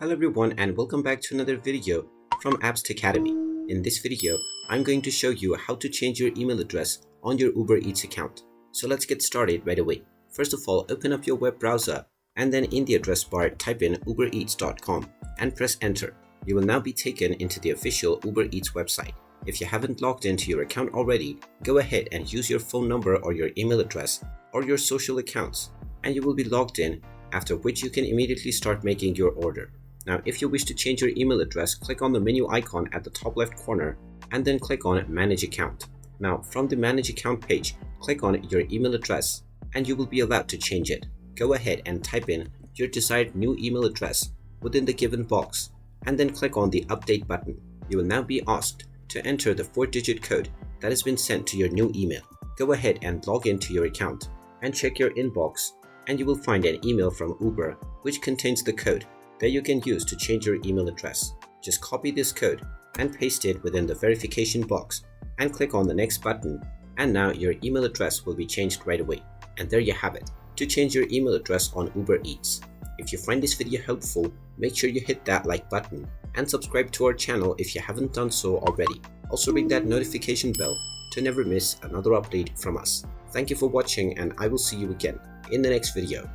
Hello everyone and welcome back to another video from Apps Academy. In this video, I'm going to show you how to change your email address on your Uber Eats account. So let's get started right away. First of all, open up your web browser and then in the address bar type in ubereats.com and press enter. You will now be taken into the official Uber Eats website. If you haven't logged into your account already, go ahead and use your phone number or your email address or your social accounts and you will be logged in, after which you can immediately start making your order. Now, if you wish to change your email address, click on the menu icon at the top left corner and then click on Manage Account. Now, from the Manage Account page, click on your email address and you will be allowed to change it. Go ahead and type in your desired new email address within the given box and then click on the Update button. You will now be asked to enter the 4-digit code that has been sent to your new email. Go ahead and log into your account and check your inbox and you will find an email from Uber which contains the code that you can use to change your email address. Just copy this code and paste it within the verification box and click on the next button, and now your email address will be changed right away. And there you have it, to change your email address on Uber Eats. If you find this video helpful, make sure you hit that like button and subscribe to our channel if you haven't done so already. Also ring that notification bell to never miss another update from us. Thank you for watching and I will see you again in the next video.